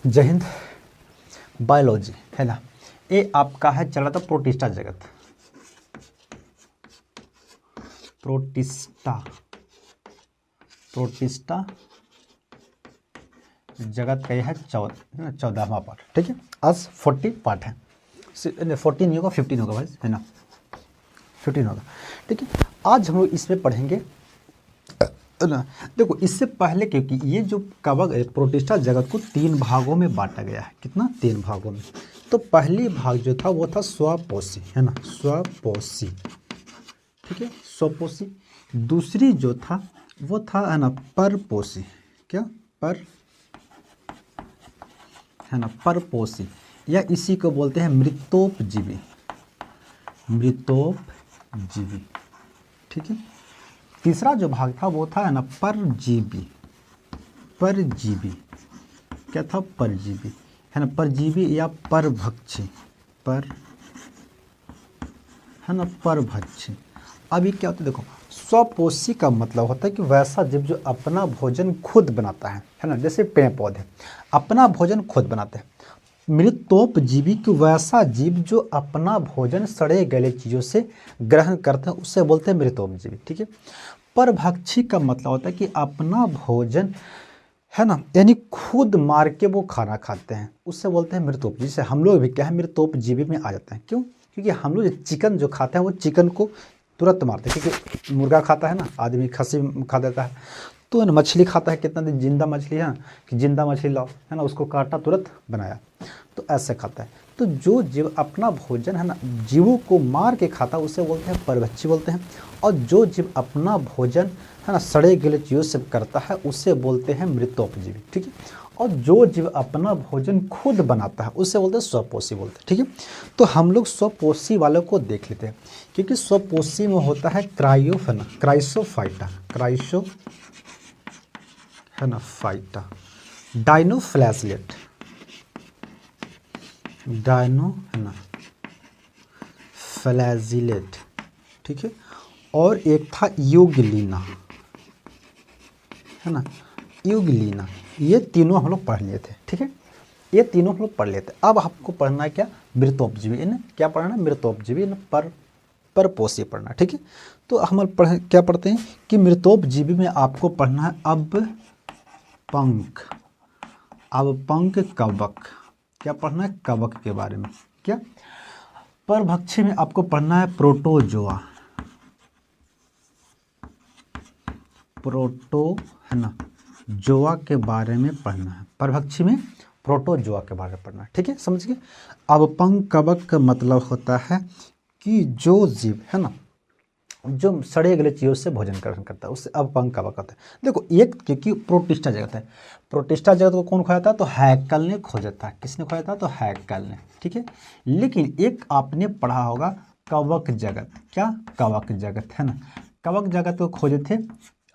जय हिंद। बायोलॉजी है ना, ये आपका है चला था प्रोटिस्टा जगत। प्रोटिस्टा जगत का यह है 14वां पार्ट। ठीक है, आज 40 पार्ट है, 14 नहीं होगा 15 होगा भाई, है ना, 15 होगा। ठीक है, आज हम लोग इसमें पढ़ेंगे ना। देखो इससे पहले, क्योंकि ये जो कवक प्रोटिस्टा जगत को 3 भागों में बांटा गया है। कितना? 3 भागों में। तो पहली भाग जो था वो था स्वपोषी, है ना, स्वपोषी। ठीक है, स्वपोषी। दूसरी जो था वो था, है ना, परपोषी। क्या? पर, है ना, परपोषी, या इसी को बोलते हैं मृतोपजीवी। मृतोपजीवी। ठीक है। तीसरा जो भाग था वो था, है ना, परजीवी। परजीवी क्या था? परजीवी, है ना, परजीवी या परभक्षी। पर, है ना, परभक्षी। अभी क्या होता है देखो, स्वपोषी का मतलब होता है कि वैसा जीव जो अपना भोजन खुद बनाता है ना, जैसे पेड़ पौधे अपना भोजन खुद बनाते हैं। मृतोपजीवी की वैसा जीव जो अपना भोजन सड़े गले चीज़ों से ग्रहण करते हैं, उससे बोलते हैं मृतोपजीवी। ठीक है। परभक्षी का मतलब होता है कि अपना भोजन, है ना, यानी खुद मार के वो खाना खाते हैं, उससे बोलते हैं मृतोपजीवी। जैसे हम लोग भी क्या है, मृतोपजीवी में आ जाते हैं। क्यों? क्योंकि हम लोग चिकन जो खाते हैं वो चिकन को तुरंत मारते हैं, क्योंकि मुर्गा खाता है ना, आदमी खस्सी खा देता है, तो ना मछली खाता है, कितना दिन जिंदा मछली है कि जिंदा मछली लाओ, है ना, उसको काटा तुरंत बनाया, तो ऐसे खाता है। तो जो जीव अपना भोजन, है ना, जीवों को मार के खाता है, उसे बोलते हैं परभक्षी बोलते हैं। और जो जीव अपना भोजन, है ना, सड़े गले चीज़ों से करता है, उसे बोलते हैं मृतोपजीवी। ठीक है। और जो जीव अपना भोजन खुद बनाता है उसे बोलते हैं स्वपोषी बोलते हैं। ठीक है। तो हम लोग स्वपोषी वालों को देख लेते हैं, क्योंकि स्वपोषी में होता है क्राइसोफाइटा, क्राइसो, है ना, फाइटा, डाइनोफ्लैजिलेट, डायनो, है ना, फ्लैजिलेट। ठीक है। और एक था यूग्लिना, है ना, यूग्लिना। ये तीनों हम लोग पढ़ लिए थे। ठीक है, ये तीनों हम लोग पढ़ लेते। अब आपको पढ़ना है क्या? मृतोपजीवी। ना क्या पढ़ना है? मृतोपजीवी, ना परपोषी पढ़ना। ठीक है। तो हम क्या पढ़ते हैं कि मृतोपजीवी में आपको पढ़ना है अब पंख कवक। क्या पढ़ना है? कवक के बारे में। क्या? परभक्षी में आपको पढ़ना है प्रोटोजोआ, है ना, जोआ के बारे में पढ़ना है। परभक्षी में प्रोटोजोआ के बारे में पढ़ना है। ठीक है, समझ गए। अब पंख कवक का मतलब होता है कि जो जीव, है ना, जो सड़े गले चीज़ों से भोजन ग्रहण करता है, उससे अब पंख कवक होता है। देखो एक, क्योंकि प्रोटिस्टा जगत है, प्रोटिस्टा जगत को कौन खोया था? तो हैकल ने खोजा था। किसने खोया था? तो हैकल ने। ठीक है। लेकिन एक आपने पढ़ा होगा कवक जगत। क्या? कवक जगत, है ना, कवक जगत को खोजे थे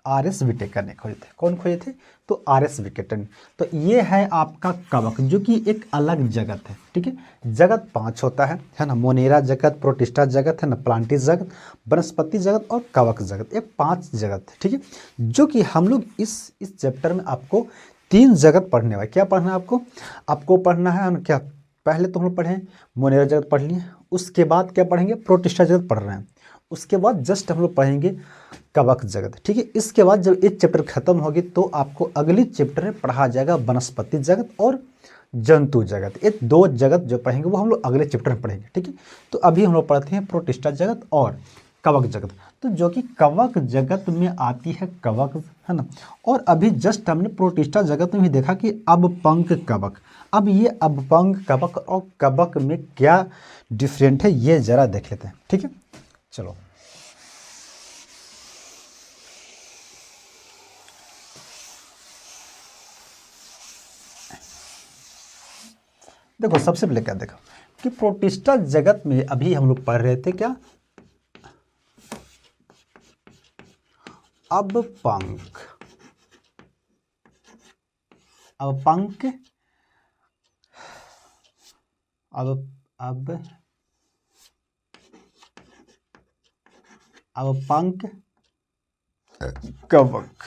आर.एस. विटेकर ने खोजे थे। कौन खोजे थे? तो आर.एस. विटेकर ने। तो ये है आपका कवक, जो कि एक अलग जगत है। ठीक है। जगत 5 होता है ना, मोनेरा जगत, प्रोटिस्टा जगत, है ना, प्लांटिस जगत, वनस्पति जगत और कवक जगत। ये 5 जगत है। ठीक है, जो कि हम लोग इस चैप्टर में आपको 3 जगत पढ़ने वाले। क्या पढ़ना है आपको? आपको पढ़ना है क्या? पहले तो हम लोग पढ़े मोनेरा जगत पढ़ लिए, उसके बाद क्या पढ़ेंगे? प्रोटिस्टा जगत पढ़ रहे हैं, उसके बाद जस्ट हम लोग पढ़ेंगे कवक जगत। ठीक है। इसके बाद जब एक चैप्टर खत्म होगी तो आपको अगली चैप्टर में पढ़ा जाएगा वनस्पति जगत और जंतु जगत। ये 2 जगत जो पढ़ेंगे वो हम लोग अगले चैप्टर में पढ़ेंगे। ठीक है। तो अभी हम लोग पढ़ते हैं प्रोटिस्टा जगत और कवक जगत। तो जो कि कवक जगत में आती है कवक, है ना। और अभी जस्ट हमने प्रोटिस्टा जगत में भी देखा कि अब पंख कवक। अब ये अब पंख कवक और कवक में क्या डिफरेंट है ये जरा देख लेते हैं। ठीक है, चलो। देखो सबसे पहले क्या देखो कि प्रोटिस्टा जगत में अभी हम लोग पढ़ रहे थे क्या? अब पंख, अब पंख, अब पंख कवक।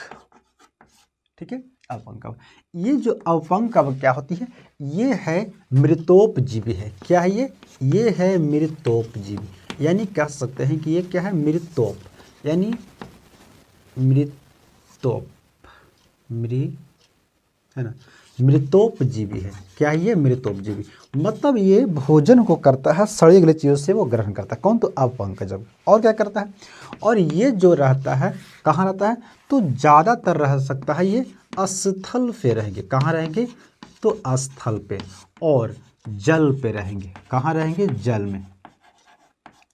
ठीक है, अपंग कवक। ये जो अपंग कवक क्या होती है, ये है मृतोपजीवी है। क्या है ये है मृतोपजीवी, यानी कह सकते हैं कि ये क्या है, मृतोप, यानी मृतोप, है ना, मृतोपजीवी है। क्या है ये, मृतोपजीवी, मतलब ये भोजन को करता है, सड़ी गली चीज़ों से वो ग्रहण करता है। कौन, तो अपंकजक। और क्या करता है, और ये जो रहता है कहाँ रहता है, तो ज़्यादातर रह सकता है ये स्थल पे रहेंगे। कहाँ रहेंगे, तो स्थल पे, और जल पे रहेंगे। कहाँ रहेंगे, जल में।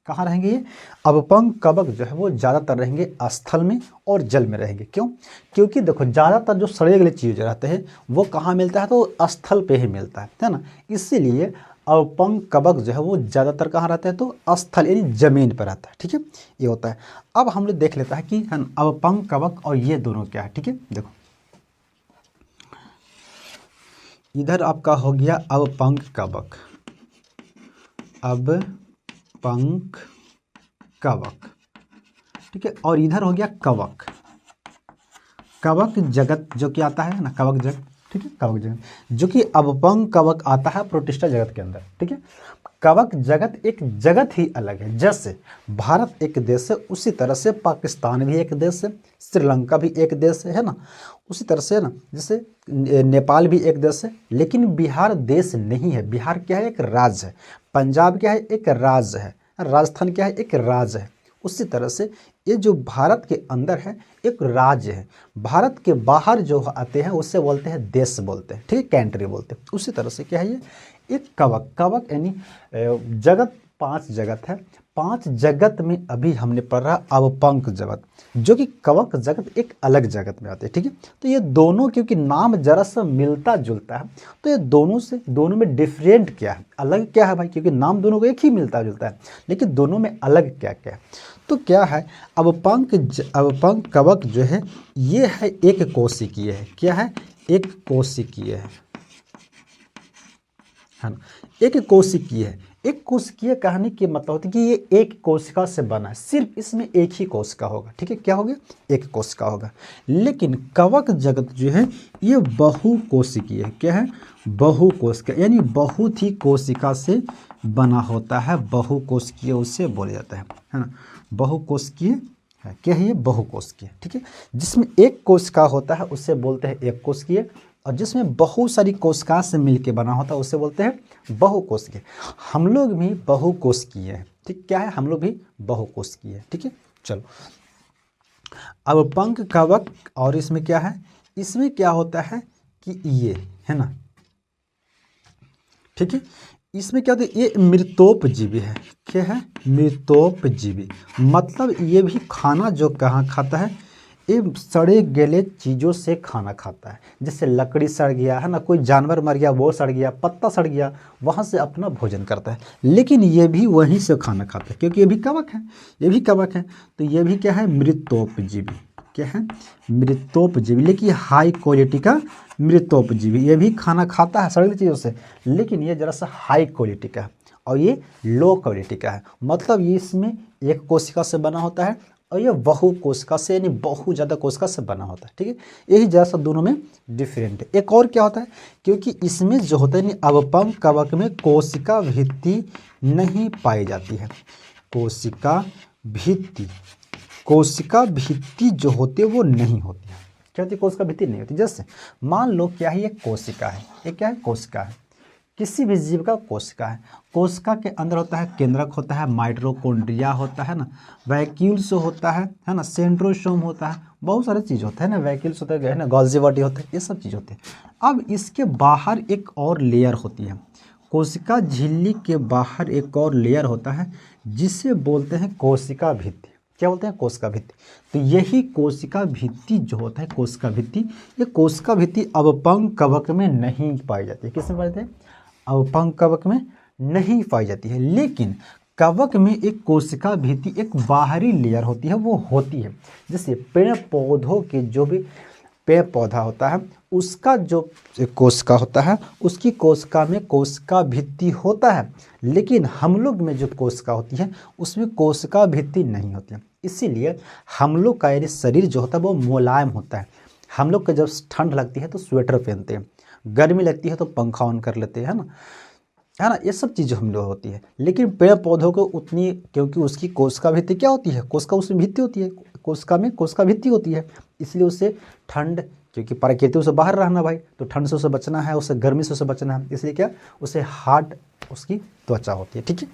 कहाँ रहेंगे ये अपंग कवक जो है वो ज़्यादातर रहेंगे स्थल में और जल में रहेंगे। क्यों, क्योंकि देखो ज़्यादातर जो सड़े गले चीज़ जो रहते हैं वो कहाँ मिलता है, तो स्थल पे ही मिलता है ना। इसीलिए अपंग कवक जो है वो ज़्यादातर कहाँ रहता है, तो स्थल यानी जमीन पर रहता है। ठीक है, ये होता है। अब हम लोग देख लेता है कि अपंग कवक और ये दोनों क्या है। ठीक है, देखो इधर आपका हो गया अपंग कवक, अपंग कवक, ठीक है, और इधर हो गया कवक, कवक जगत जो कि आता है ना, कवक जगत। ठीक है, कवक जगत जो कि अपंग कवक आता है प्रोटिस्टा जगत के अंदर। ठीक है, कवक जगत एक जगत ही अलग है। जैसे भारत एक देश है, उसी तरह से पाकिस्तान भी एक देश है, श्रीलंका भी एक देश है ना, उसी तरह से ना, जैसे नेपाल भी एक देश है। लेकिन बिहार देश नहीं है, बिहार क्या है, एक राज्य है। पंजाब क्या है, एक राज्य है। राजस्थान क्या है, एक राज्य है। उसी तरह से ये जो भारत के अंदर है एक राज्य है, भारत के बाहर जो आते हैं उससे बोलते हैं देश बोलते हैं। ठीक है, कंट्री बोलते हैं। उसी तरह से क्या है ये एक कवक, कवक यानी जगत, 5 जगत है। 5 जगत में अभी हमने पढ़ा अपंग जगत, जो कि कवक जगत एक अलग जगत में आते हैं। ठीक है, तो ये दोनों क्योंकि नाम जरा सा मिलता जुलता है, तो ये दोनों में डिफरेंट क्या है, अलग क्या है भाई, क्योंकि नाम दोनों को एक ही मिलता जुलता है, लेकिन दोनों में अलग क्या क्या है। तो क्या है, अपंग कवक जो है ये है एक कोशिकीय है। क्या है, एक कोशिकीय है ना, एक कोशिकीय है। एक कोशिकीय कहने की मतलब होती है कि ये एक कोशिका से बना है, सिर्फ इसमें एक ही कोशिका होगा। ठीक है, क्या होगा, एक कोशिका होगा। लेकिन कवक जगत जो है ये बहुकोशिकीय है। क्या है, बहुकोशिका, यानी बहुत ही कोशिका से बना होता है, बहुकोशिकीय उसे बोला जाता है ना, बहुकोशिकीय है। क्या है ये, बहुकोशिकीय। ठीक है, जिसमें एक कोशिका होता है उसे बोलते हैं एक कोशिकीय, और जिसमें बहुत सारी कोशिका से मिलके बना होता है उसे बोलते हैं बहुकोशिकीय। हम लोग भी बहुकोशिकीय हैं। ठीक, क्या है, हम लोग भी बहुकोशिकीय हैं। ठीक है, चलो अब पंख कवक, और इसमें क्या है, इसमें क्या होता है कि ये है ना, ठीक है, इसमें क्या होता है, ये मृतोपजीवी है। क्या है, मृतोपजीवी, मतलब ये भी खाना जो कहाँ खाता है, ये सड़े गले चीज़ों से खाना खाता है। जैसे लकड़ी सड़ गया है ना, कोई जानवर मर गया वो सड़ गया, पत्ता सड़ गया, वहाँ से अपना भोजन करता है। लेकिन ये भी वहीं से खाना खाता है, क्योंकि ये भी कवक है, ये भी कवक है। तो ये भी क्या है, मृतोपजीवी। क्या है, मृतोपजीवी, लेकिन हाई क्वालिटी का मृतोपजीवी। ये भी खाना खाता है सड़ी चीज़ों से, लेकिन ये जरा सा हाई क्वालिटी का है और ये लो क्वालिटी का है। मतलब ये इसमें एक कोशिका से बना होता है और ये बहु कोशिका से, यानी बहुत ज़्यादा कोशिका से बना होता है। ठीक है, यही जरा सा दोनों में डिफरेंट है। एक और क्या होता है, क्योंकि इसमें जो होता है अपंग कवक में कोशिका भित्ति नहीं पाई जाती है। कोशिका भित्ति जो होती है वो नहीं होती है। क्या होती है, कोशिका भित्ति नहीं होती। जैसे मान लो क्या है, ये कोशिका है, ये क्या है, कोशिका है, किसी भी जीव का कोशिका है। कोशिका के अंदर होता है केंद्रक होता है, माइटोकॉन्ड्रिया होता है ना, वैक्यूल्स होता है ना, सेंट्रोसोम होता है, बहुत सारे चीज़ होता है ना, वैक्यूल्स होता है ना, गोल्जी बॉडी होता है, ये सब चीज़ होते हैं। अब इसके बाहर एक और लेयर होती है, कोशिका झिल्ली के बाहर एक और लेयर होता है जिसे बोलते हैं कोशिका भित्ति। क्या बोलते हैं, कोशिका भित्ति। तो यही कोशिका भित्ति जो होता है, कोशिका भित्ति, ये कोशिका भित्ति अपंग कवक में नहीं पाई जाती है। किसमें पाई जाती है, अपंग कवक में नहीं पाई जाती है। लेकिन कवक में एक कोशिका भित्ति, एक बाहरी लेयर होती है, वो होती है। जैसे पेड़ पौधों के जो भी पेड़ पौधा होता है उसका जो कोशिका होता है, उसकी कोशिका में कोशिका भित्ति होता है, लेकिन हम लोग में जो कोशिका होती है उसमें कोशिका भित्ति नहीं होती है। इसीलिए हम लोग का यानी शरीर जो होता है वो मुलायम होता है। हम लोग को जब ठंड लगती है तो स्वेटर पहनते हैं, गर्मी लगती है तो पंखा ऑन कर लेते हैं, है ना, ये सब चीज़ें हम लोग होती है। लेकिन पेड़ पौधों को उतनी, क्योंकि उसकी कोशिका भित्ति क्या होती है, कोशिका उसमें भित्ति होती है, कोशिका में कोशिका भित्ति होती है, इसलिए उसे ठंड, क्योंकि प्रकृति उसे बाहर रहना भाई, तो ठंड से उसे बचना है, उसे गर्मी से उसे बचना है, इसलिए क्या उसे हार्ड उसकी त्वचा होती है, ठीक है।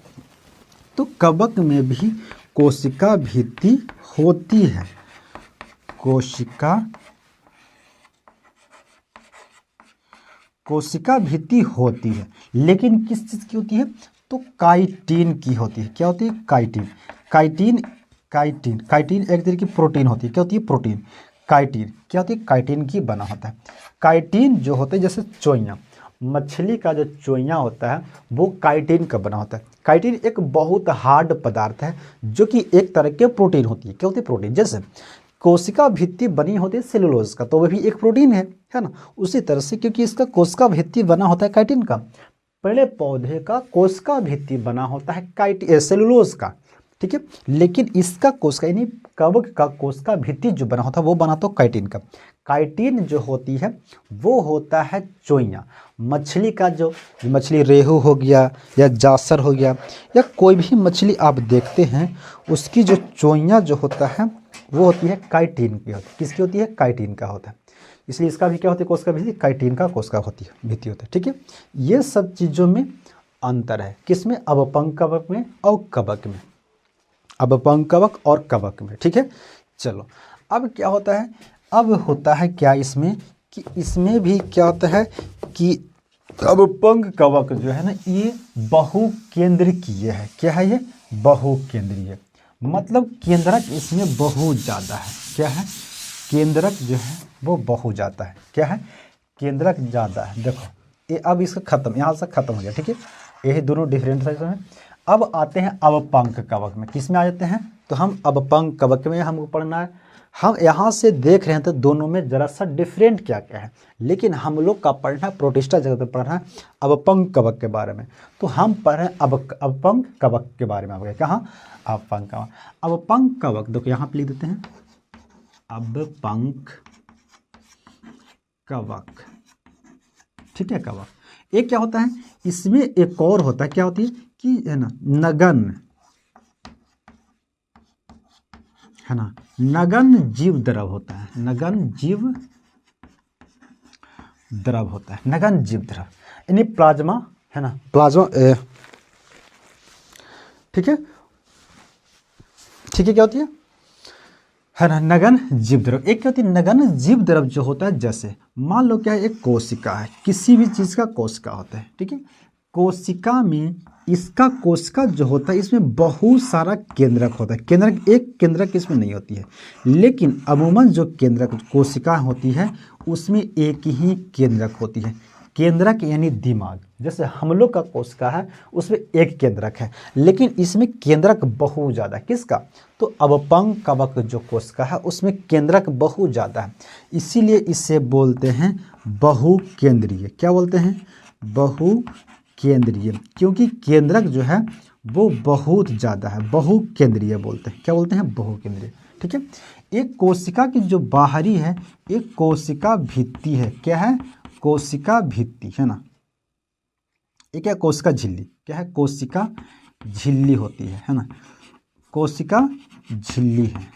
तो कवक में भी कोशिका भित्ति होती है, कोशिका भित्ति होती है, लेकिन किस चीज़ की होती है, तो काइटिन की होती है। क्या होती है, काइटिन। काइटिन एक तरह की प्रोटीन होती है। क्या होती है, प्रोटीन। काइटिन क्या होती है, काइटिन की बना होता है। काइटिन जो होते हैं जैसे चोइयाँ, मछली का जो चोइयाँ होता है वो काइटिन का बना होता है। काइटिन एक बहुत हार्ड पदार्थ है जो कि एक तरह के प्रोटीन होती है। क्या होती है, प्रोटीन। जैसे कोशिका भित्ति बनी होती है सेलुलोज का, तो वह भी एक प्रोटीन है ना। उसी तरह से क्योंकि इसका कोशिका भित्ति बना होता है काइटिन का, पेड़ पौधे का कोशिका भित्ति बना होता है सेलुलोज का, ठीक है। लेकिन इसका कोशिका यानी कवक का कोशिका भित्ति जो बना होता है वो बना तो काइटिन का। काइटिन जो होती है वो होता है चोइयाँ। मछली का जो मछली रेहू हो गया या जासर हो गया या कोई भी मछली आप देखते हैं, उसकी जो चोइयाँ जो होता है वो होती है काइटिन की होती है। किसकी होती है, काइटिन का होता है। इसलिए इसका भी क्या होता है, कोशिका भित्ति काइटिन का कोशिका होती है, भित्ति होता है, ठीक है। ये सब चीज़ों में अंतर है, किसमें, अवपंक कवक में और कवक में, अवपंक कवक और कवक में, ठीक है। चलो अब क्या होता है, अब होता है क्या इसमें कि इसमें भी क्या होता है कि अवपंक कवक जो है ना ये बहुकेंद्रकीय है। क्या है ये, बहुकेंद्रीय, मतलब केंद्रक इसमें बहुत ज़्यादा है। क्या है, केंद्रक जो है वो बहुत ज़्यादा है। क्या है, केंद्रक ज़्यादा है। देखो ये अब इसका खत्म, यहाँ से खत्म हो गया, ठीक है। यही दोनों डिफरेंट है। अब आते हैं अवपंक कवक में। किस में आ जाते हैं, तो हम अवपंक कवक में हमको पढ़ना है। हम यहाँ से देख रहे हैं तो दोनों में जरा सा डिफरेंट क्या क्या है, लेकिन हम लोग का पढ़ना है प्रोटिस्टा जगह पे पढ़ना है अवपंक कवक के बारे में। तो हम पढ़ रहे हैं अवपंक कवक के बारे में। आप कहाँ, अवपंक कवक। अवपंक कवक देखो यहाँ पे लिख देते हैं अवपंक कवक, ठीक है। कवक एक क्या होता है, इसमें एक और होता है, क्या होती है कि है ना नगन, है ना, नगन जीव द्रव होता है, नगन जीव द्रव होता है, नगन जीव द्रव यानी प्लाज्मा, है ना, प्लाज्मा, ठीक है, ठीक है। क्या होती है ना, नगन जीव द्रव। एक क्या होती है, नगन जीव द्रव जो होता है, जैसे मान लो क्या है, एक कोशिका है, किसी भी चीज़ का कोशिका होता है, ठीक है। कोशिका में इसका कोशिका जो होता है इसमें बहुत सारा केंद्रक होता है। केंद्रक, एक केंद्रक इसमें नहीं होती है, लेकिन अमूमन जो केंद्रक कोशिका होती है उसमें एक ही केंद्रक होती है। केंद्रक यानी दिमाग, जैसे हम लोग का कोशिका है उसमें एक केंद्रक है, लेकिन इसमें केंद्रक बहुत ज़्यादा है। किसका, तो अवपंक कवक जो कोशिका है उसमें केंद्रक बहुत ज़्यादा है, इसीलिए इसे बोलते हैं बहुकेंद्रीय। क्या बोलते हैं, बहुकेंद्रीय, क्योंकि केंद्रक जो है वो बहुत ज़्यादा है, बहुकेंद्रीय बोलते हैं। क्या बोलते हैं, बहुकेंद्रीय, ठीक है। एक कोशिका की जो बाहरी है एक कोशिका भित्ति है। क्या है, कोशिका भित्ति, है ना। एक है कोशिका झिल्ली, क्या है, कोशिका झिल्ली होती है ना, कोशिका झिल्ली है,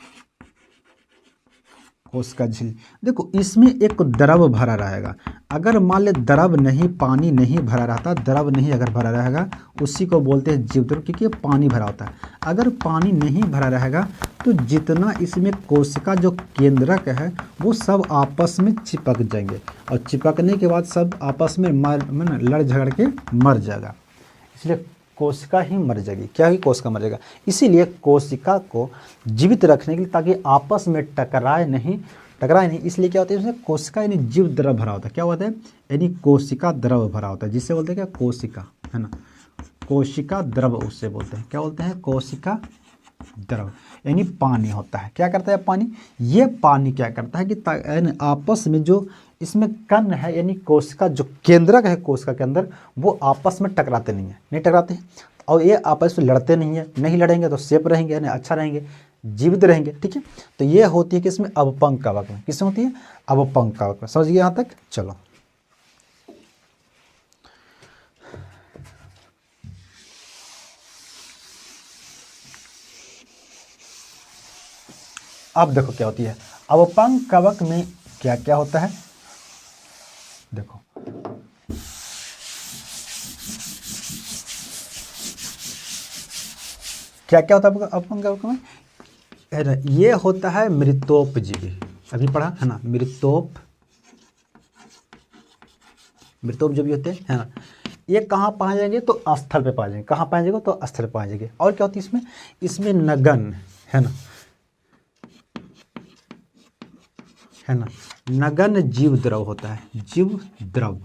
कोशिका झिल्ली। देखो इसमें एक द्रव भरा रहेगा, अगर मान ले द्रव नहीं, पानी नहीं भरा रहता, द्रव नहीं अगर भरा रहेगा उसी को बोलते हैं जीव द्रव, क्योंकि पानी भरा होता है। अगर पानी नहीं भरा रहेगा तो जितना इसमें कोशिका जो केंद्रक है वो सब आपस में चिपक जाएंगे, और चिपकने के बाद सब आपस में लड़ झगड़ के मर जाएगा, इसलिए कोशिका ही मर जाएगी। क्या हुई, कोशिका मर जाएगा। इसीलिए कोशिका को जीवित रखने के लिए, ताकि आपस में टकराए नहीं, इसलिए क्या होता है उसमें कोशिका यानी जीव द्रव भरा होता है। क्या होता है, यानी कोशिका द्रव भरा होता है, जिससे बोलते हैं क्या, कोशिका, है ना, कोशिका द्रव उससे बोलते हैं। क्या बोलते हैं, कोशिका द्रव यानी पानी होता है। क्या करता है पानी, ये पानी क्या करता है कि आपस में जो इसमें कण है यानी कोशिका जो केंद्रक है कोशिका के अंदर, वो आपस में टकराते नहीं है, नहीं टकराते हैं, और ये आपस में लड़ते नहीं है, नहीं लड़ेंगे तो सेफ रहेंगे, यानी अच्छा रहेंगे। जीवित रहेंगे। ठीक है, तो ये होती है किसमें, अपपंग कवक में। किसमें होती है, अपपंग कवक में। समझिए यहाँ तक। चलो अब देखो क्या होती है अपपंग कवक में, क्या क्या होता है देखो। क्या क्या होता है अपपंग कवक में, ये होता है मृतोपजीवी। अभी पढ़ा है ना, मृतोपजीवी होते हैं, है ना। ये कहाँ पाए जाएंगे, तो स्थल पे पाए जाएंगे। कहाँ पाए जाएंगे, तो स्थल पे पाए जाएंगे। और क्या होती है इसमें, इसमें नगन, है ना, नगन जीव द्रव होता है, जीव द्रव।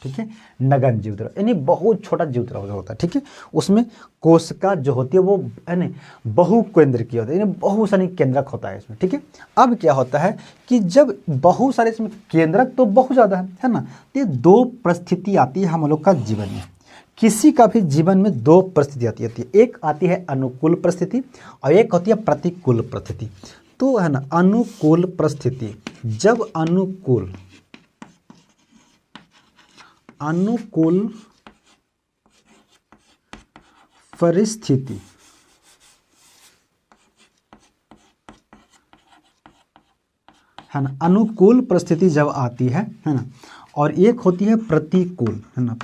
ठीक है, नगन जीव द्रव यानी बहुत छोटा जीव द्रव होता है। ठीक है, उसमें कोशिका जो होती है वो है ना बहुकेंद्र की होती है, यानी बहुत सारी केंद्रक होता है इसमें। ठीक है, अब क्या होता है कि जब बहुत सारे इसमें केंद्रक तो बहुत ज़्यादा है ना, तो ये दो परिस्थिति आती है हम लोग का जीवन में। किसी का भी जीवन में दो परिस्थिति आती है। एक आती है अनुकूल परिस्थिति और एक होती है प्रतिकूल परिस्थिति। तो है ना, अनुकूल परिस्थिति, जब अनुकूल परिस्थिति है ना, अनुकूल परिस्थिति जब आती है ना, और एक होती है प्रतिकूल, है ना,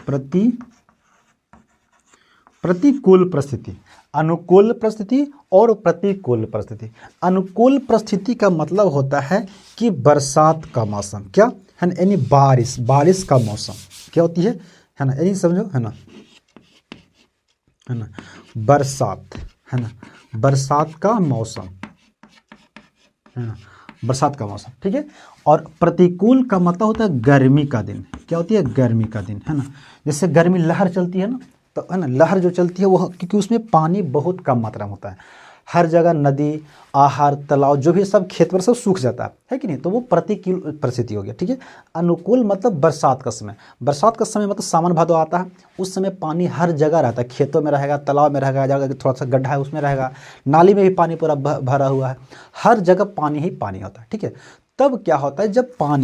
प्रतिकूल परिस्थिति। अनुकूल परिस्थिति और प्रतिकूल परिस्थिति। अनुकूल परिस्थिति का मतलब होता है कि बरसात का मौसम, क्या है ना, यानी बारिश का मौसम क्या होती है ना, यानी समझो, है ना, बरसात, है ना, बरसात का मौसम, है ना, बरसात का मौसम। ठीक है, और प्रतिकूल का मतलब होता है गर्मी का दिन। क्या होती है, गर्मी का दिन, है ना। जैसे गर्मी लहर चलती है ना, तो है ना, लहर जो चलती है वो, क्योंकि उसमें पानी बहुत कम मात्रा में होता है, हर जगह नदी, आहर, तालाब जो भी सब खेत पर सब सूख जाता है कि नहीं, तो वो प्रतिकूल परिस्थिति हो गया। ठीक है, अनुकूल मतलब बरसात का समय। बरसात का समय मतलब सावन भादो आता है, उस समय पानी हर जगह रहता है, खेतों में रहेगा, तालाब में रहेगा, जगह थोड़ा सा गड्ढा है उसमें रहेगा, नाली में भी पानी पूरा भरा हुआ है, हर जगह पानी ही पानी होता है। ठीक है, तब क्या होता है,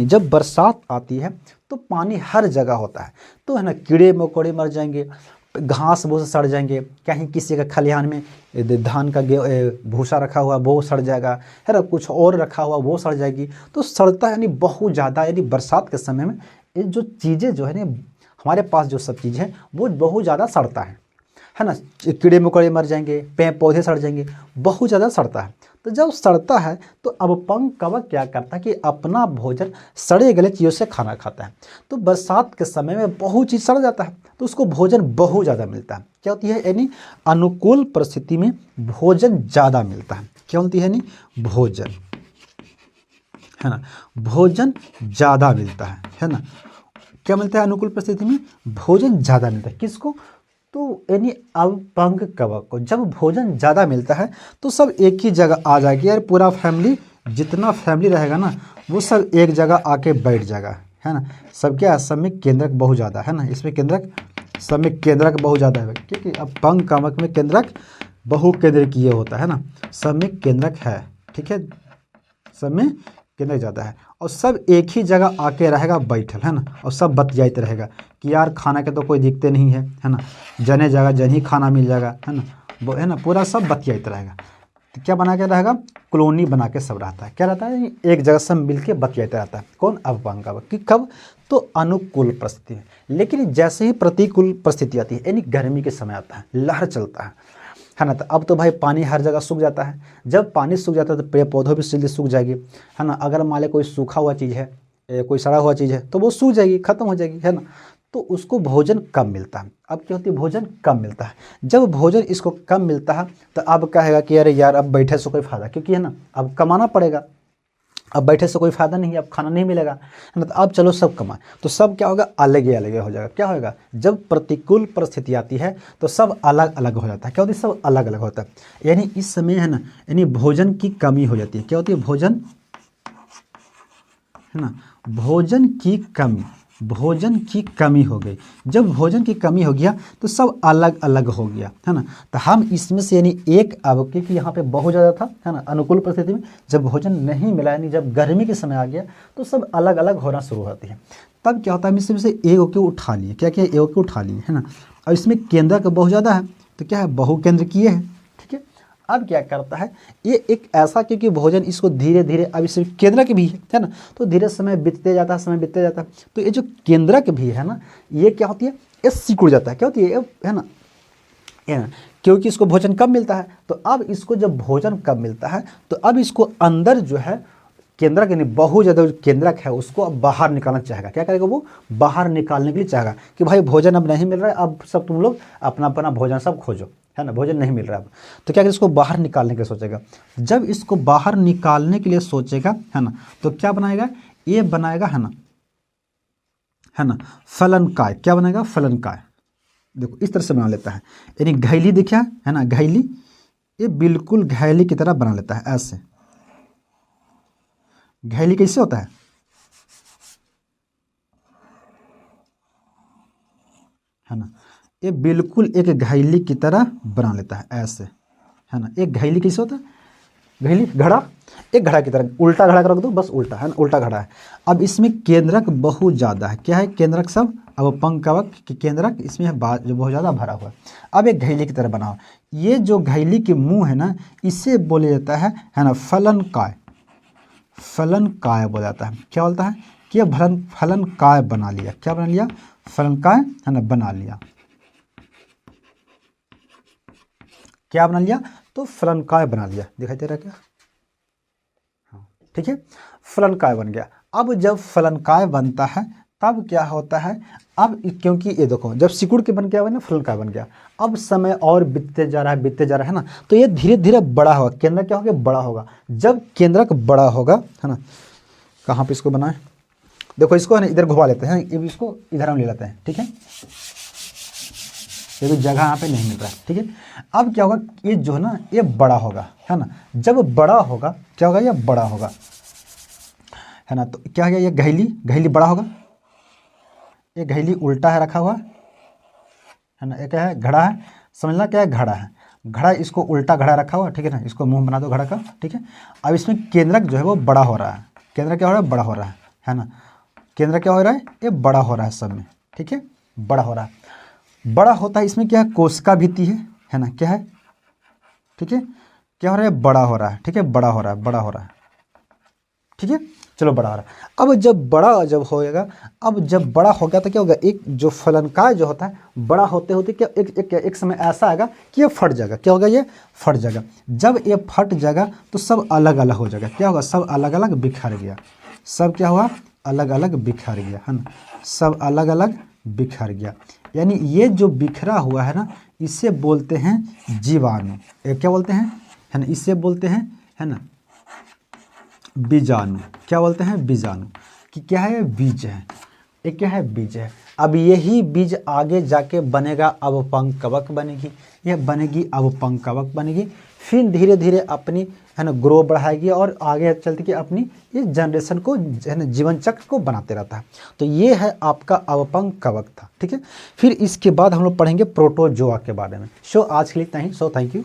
जब बरसात आती है तो पानी हर जगह होता है, तो है ना कीड़े मकोड़े मर जाएंगे, घास भूसा सड़ जाएंगे, कहीं किसी का खलिहान में धान का भूसा रखा हुआ वो सड़ जाएगा, है ना, कुछ और रखा हुआ वो सड़ जाएगी। तो सड़ता है, यानी बहुत ज़्यादा, यानी बरसात के समय में ये जो चीज़ें जो है ना हमारे पास जो सब चीज़ है वो बहुत ज़्यादा सड़ता है ना, कीड़े मकोड़े मर जाएंगे, पेड़ पौधे सड़ जाएंगे, बहुत ज़्यादा सड़ता है। तो जब सड़ता है तो अपपंग कवक क्या करता है कि अपना भोजन सड़े गले चीज़ों से खाना खाता है। तो बरसात के समय में बहुत चीज़ सड़ जाता है, तो उसको भोजन बहुत ज़्यादा मिलता है। क्या होती है, यानी अनुकूल परिस्थिति में भोजन ज़्यादा मिलता है। क्या होती है, यानी भोजन, है ना, भोजन ज़्यादा मिलता है ना। क्या मिलता है, अनुकूल परिस्थिति में भोजन ज़्यादा मिलता है। किसको, तो यानी अपपंग कवक को जब भोजन ज़्यादा मिलता है तो सब एक ही जगह आ जाएगी यार, पूरा फैमिली, जितना फैमिली रहेगा ना वो सब एक जगह आके बैठ जाएगा, है ना। सब क्या, सब में केंद्रक बहुत ज़्यादा है ना, इसमें केंद्रक, सब में केंद्रक बहुत ज़्यादा है, क्योंकि अपपंग कवक में केंद्रक बहुकेंद्रकीय होता है ना, सब में केंद्रक है। ठीक है, सब में केंद्रक ज़्यादा है और सब एक ही जगह आके रहेगा बैठल, है ना, और सब बतियाते रहेगा कि यार खाना के तो कोई दिक्कत नहीं है ना, जने जगह जन ही खाना मिल जाएगा, है ना, वो है ना, पूरा सब बतियाते रहेगा। तो क्या बना के रहेगा, कॉलोनी बना के सब रहता है। क्या रहता है, एक जगह सब मिल के बतियाते रहता है। कौन, अपपंग कवक। कि कब, तो अनुकूल परिस्थिति में। लेकिन जैसे ही प्रतिकूल परिस्थिति आती है, यानी गर्मी के समय आता है, लहर चलता है ना, तो अब तो भाई पानी हर जगह सूख जाता है। जब पानी सूख जाता है तो पेड़ पौधों भी जल्दी सूख जाएगी, है ना। अगर मान लो कोई सूखा हुआ चीज़ है, कोई सड़ा हुआ चीज़ है, तो वो सूख जाएगी, खत्म हो जाएगी, है ना। तो उसको भोजन कम मिलता है। अब क्या होती है, भोजन कम मिलता है। जब भोजन इसको कम मिलता है तो अब कहेगा कि अरे यार अब बैठे से कोई फ़ायदा, क्योंकि है ना अब कमाना पड़ेगा, अब बैठे से कोई फ़ायदा नहीं है, अब खाना नहीं मिलेगा, है ना। तो अब चलो सब कमाए, तो सब क्या होगा, अलग ही अलग हो जाएगा। क्या होगा, जब प्रतिकूल परिस्थिति आती है तो सब अलग अलग हो जाता है। क्या होती है, सब अलग अलग होता है, यानी इस समय है ना, यानी भोजन की कमी हो जाती है। क्या होती है, भोजन, है ना, भोजन की कमी, भोजन की कमी हो गई। जब भोजन की कमी हो गया तो सब अलग अलग हो गया, है ना। तो हम इसमें से यानी एक, अब क्योंकि यहाँ पे बहुत ज़्यादा था, है ना, अनुकूल परिस्थिति में जब भोजन नहीं मिला, यानी जब गर्मी के समय आ गया तो सब अलग अलग होना शुरू होती है। तब क्या होता है, हम इसमें से एक को उठा लिए, क्या क्या, एक को उठा लिए, है ना। और इसमें केंद्रक बहुत ज़्यादा है तो क्या है, बहुकेंद्रकीय है, ठीक है। अब क्या करता है, ये एक ऐसा, क्योंकि भोजन इसको धीरे धीरे, अब इस केंद्रक भी है ना, तो धीरे समय बीतते जाता है, समय बीतते जाता है, तो ये जो केंद्रक भी है ना, ये क्या होती है, ये सिकुड़ जाता है, क्या होती है ना, क्योंकि इसको भोजन कम मिलता है। तो अब इसको जब भोजन कम मिलता है तो अब इसको अंदर जो है केंद्रक, यानी बहुत ज़्यादा जो केंद्रक है उसको अब बाहर निकालना चाहेगा। क्या करेगा, वो बाहर निकालने के लिए चाहेगा कि भाई भोजन अब नहीं मिल रहा है, अब सब तुम लोग अपना अपना भोजन सब खोजो, है ना, भोजन नहीं मिल रहा है अब। तो क्या करेगा, इसको बाहर निकालने के लिए सोचेगा। जब इसको बाहर निकालने के लिए सोचेगा, है ना, तो क्या बनाएगा, ये बनाएगा, है ना, फलनकाय। क्या बनाएगा, फलनकाय। देखो इस तरह से बना लेता है, यानी घैली दिखा है ना, घैली, ये बिल्कुल घैली की तरह बना लेता है ऐसे। घैली कैसे होता है ना, ये बिल्कुल एक घैली की तरह बना लेता है ऐसे, है ना। एक घैली कैसे होता है, घैली, घड़ा, एक घड़ा की तरह, उल्टा घड़ा रख दो बस, उल्टा है ना, उल्टा घड़ा है। अब इसमें केंद्रक बहुत ज़्यादा है, क्या है, केंद्रक सब, अब पंकवक की केंद्रक इसमें है जो बहुत ज़्यादा भरा हुआ है। अब एक घैली की तरह बना हुआ, ये जो घैली के मुंह है ना, इसे बोले जाता है ना, फलनकाय। फलनकाय बोला जाता है। क्या बोलता है कि फलनकाय बना लिया। क्या बना लिया, फलनकाय, है ना, बना लिया। क्या बना लिया, तो फलनकाय बना लिया। दिखाई दे रहा क्या, हाँ ठीक है, फलनकाय बन गया। अब जब फलनकाय बनता है तब क्या होता है, अब क्योंकि ये देखो जब सिकुड़ के बन गया ना, फलनकाय बन गया, अब समय और बीतते जा रहा है, बीतते जा रहा है ना, तो ये धीरे धीरे बड़ा होगा। केंद्रक क्या होगा, बड़ा होगा। जब केंद्रक बड़ा होगा, है ना, कहाँ पे इसको बनाए, देखो इसको है ना इधर घुमा लेते हैं, इसको इधर हम ले लेते हैं, ठीक है, ये तो जगह यहाँ पे नहीं मिल रहा है, ठीक है। अब क्या होगा, ये जो है ना, ये बड़ा होगा, है ना। जब बड़ा होगा क्या होगा, ये बड़ा होगा, है ना। तो क्या है, ये घैली बड़ा होगा। ये घैली उल्टा है रखा हुआ, है ना। एक है घड़ा है, समझना क्या है, घड़ा है, घड़ा, इसको उल्टा घड़ा रखा हुआ, ठीक है ना। इसको मुंह बना दो घड़ा का, ठीक है। अब इसमें केंद्रक जो है वो बड़ा हो रहा है। केंद्रक क्या हो रहा है, बड़ा हो रहा है ना। केंद्र क्या हो रहा है, ये बड़ा हो रहा है सब में, ठीक है, बड़ा हो रहा है। बड़ा होता है इसमें क्या है, कोशिका भित्ति है ना, क्या है, ठीक है, क्या हो रहा है, बड़ा हो रहा है, ठीक है, बड़ा हो रहा है, बड़ा हो रहा है, ठीक है, चलो बड़ा हो रहा है। अब जब बड़ा जब होएगा, अब जब बड़ा हो गया तो क्या होगा, एक जो फलनकाय जो होता है, बड़ा होते होते क्या एक समय ऐसा आएगा कि ये फट जाएगा। क्या होगा, ये फट जाएगा। जब ये फट जाएगा तो सब अलग अलग हो जाएगा। क्या होगा, सब अलग अलग बिखर गया, सब क्या हुआ, अलग अलग बिखर गया, है ना, सब अलग अलग बिखर गया। यानी ये जो बिखरा हुआ है ना, इसे बोलते हैं जीवाणु। क्या बोलते हैं, है ना, इसे बोलते हैं, है ना, बीजाणु। क्या बोलते हैं, बीजाणु। कि क्या है, बीज है, एक क्या है, बीज है। अब यही बीज आगे जाके बनेगा, अब पंकवक बनेगी, यह बनेगी अब पंकवक बनेगी, फिर धीरे धीरे अपनी, है ना, ग्रो बढ़ाएगी और आगे चलती कि अपनी ये जनरेशन को, है ना, जीवन चक्र को बनाते रहता है। तो ये है आपका अवपंकवक था, ठीक है। फिर इसके बाद हम लोग पढ़ेंगे प्रोटोजोआ के बारे में। सो आज के लिए इतना ही। So thank you.